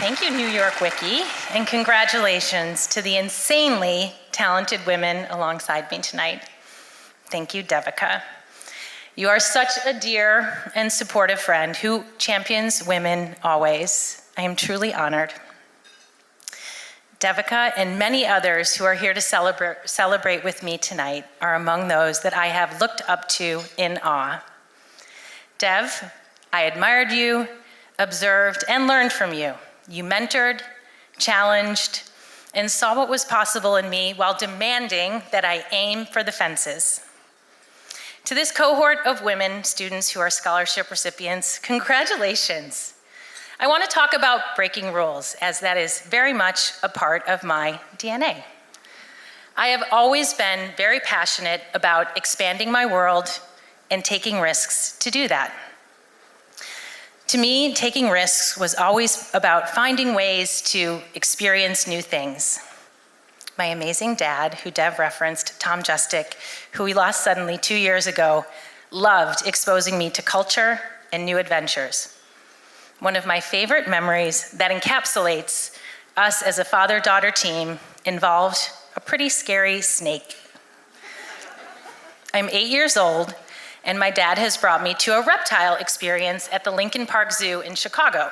Thank you, New York Wiki, and congratulations to the insanely talented women alongside me tonight. Thank you, Devika. You are such a dear and supportive friend who champions women always. I am truly honored. Devika and many others who are here to celebrate with me tonight are among those that I have looked up to in awe. Dev, I admired you, observed, and learned from you. You mentored, challenged, and saw what was possible in me while demanding that I aim for the fences. To this cohort of women students who are scholarship recipients, congratulations. I want to talk about breaking rules, as that is very much a part of my DNA. I have always been very passionate about expanding my world and taking risks to do that. To me, taking risks was always about finding ways to experience new things. My amazing dad, who Dev referenced, Tom Justick, who we lost suddenly 2 years ago, loved exposing me to culture and new adventures. One of my favorite memories that encapsulates us as a father-daughter team involved a pretty scary snake. I'm 8 years old, and my dad has brought me to a reptile experience at the Lincoln Park Zoo in Chicago.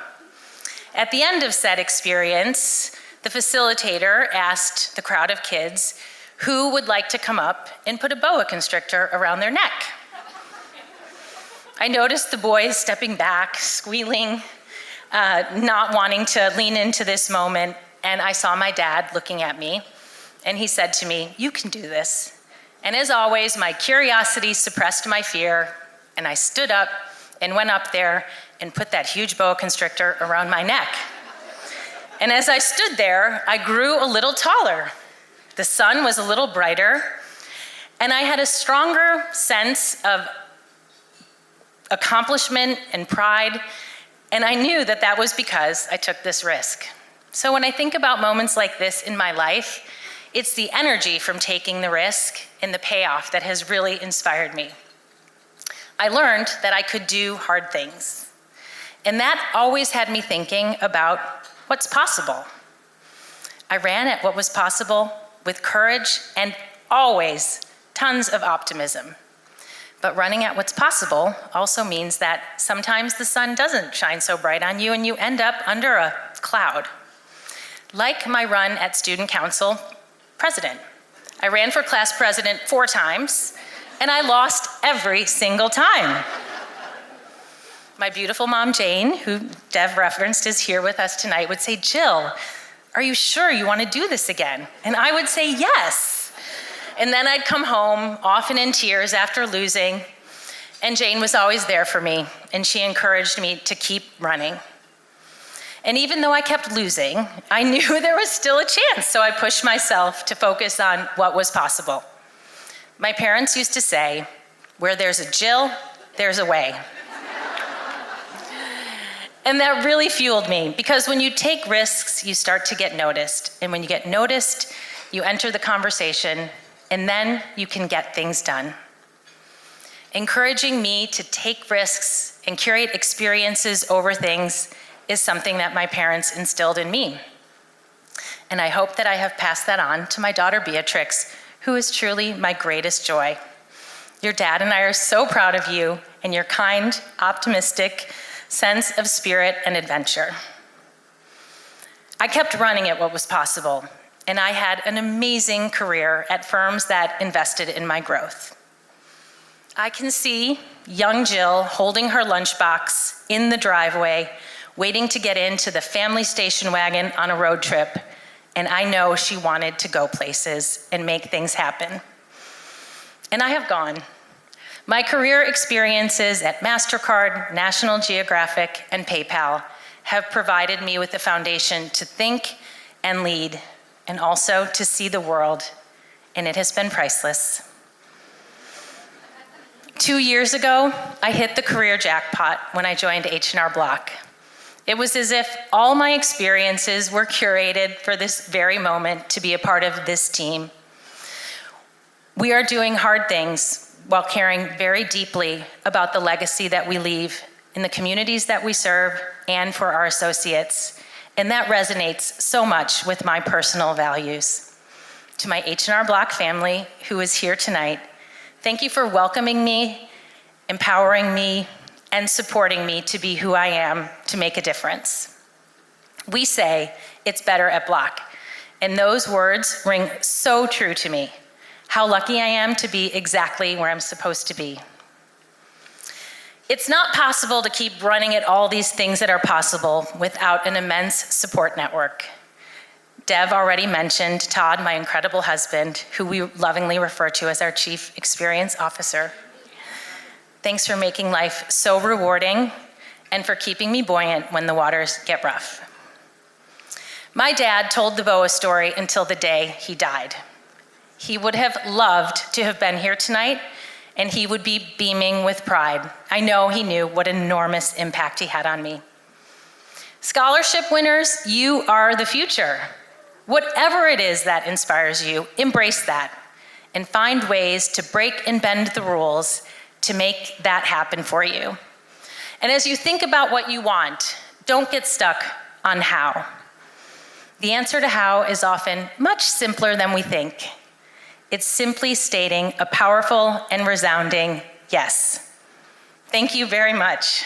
At the end of said experience, the facilitator asked the crowd of kids who would like to come up and put a boa constrictor around their neck. I noticed the boys stepping back, squealing, not wanting to lean into this moment, and I saw my dad looking at me, and he said to me, "You can do this." And as always, my curiosity suppressed my fear, and I stood up and went up there and put that huge boa constrictor around my neck. And as I stood there, I grew a little taller. The sun was a little brighter, and I had a stronger sense of accomplishment and pride, and I knew that that was because I took this risk. So when I think about moments like this in my life, it's the energy from taking the risk and the payoff that has really inspired me. I learned that I could do hard things, and that always had me thinking about what's possible. I ran at what was possible with courage and always tons of optimism. But running at what's possible also means that sometimes the sun doesn't shine so bright on you and you end up under a cloud. Like my run at student council president. I ran for class president 4 times, and I lost every single time. My beautiful mom, Jane, who Dev referenced is here with us tonight, would say, "Jill, are you sure you want to do this again?" And I would say, "Yes." And then I'd come home, often in tears after losing, and Jane was always there for me, and she encouraged me to keep running. And even though I kept losing, I knew there was still a chance, so I pushed myself to focus on what was possible. My parents used to say, "Where there's a Jill, there's a way." And that really fueled me, because when you take risks, you start to get noticed. And when you get noticed, you enter the conversation, and then you can get things done. Encouraging me to take risks and curate experiences over things is something that my parents instilled in me. And I hope that I have passed that on to my daughter Beatrix, who is truly my greatest joy. Your dad and I are so proud of you and your kind, optimistic sense of spirit and adventure. I kept running at what was possible, and I had an amazing career at firms that invested in my growth. I can see young Jill holding her lunchbox in the driveway, waiting to get into the family station wagon on a road trip, and I know she wanted to go places and make things happen. And I have gone. My career experiences at MasterCard, National Geographic, and PayPal have provided me with the foundation to think and lead, and also to see the world, and it has been priceless. 2 years ago, I hit the career jackpot when I joined H&R Block. It was as if all my experiences were curated for this very moment to be a part of this team. We are doing hard things while caring very deeply about the legacy that we leave in the communities that we serve and for our associates. And that resonates so much with my personal values. To my H&R Block family who is here tonight, thank you for welcoming me, empowering me, and supporting me to be who I am to make a difference. We say it's better at Block, and those words ring so true to me. How lucky I am to be exactly where I'm supposed to be. It's not possible to keep running at all these things that are possible without an immense support network. Dev already mentioned Todd, my incredible husband, who we lovingly refer to as our Chief Experience Officer. Thanks for making life so rewarding and for keeping me buoyant when the waters get rough. My dad told the BOA story until the day he died. He would have loved to have been here tonight, and he would be beaming with pride. I know he knew what enormous impact he had on me. Scholarship winners, you are the future. Whatever it is that inspires you, embrace that and find ways to break and bend the rules to make that happen for you. And as you think about what you want, don't get stuck on how. The answer to how is often much simpler than we think. It's simply stating a powerful and resounding yes. Thank you very much.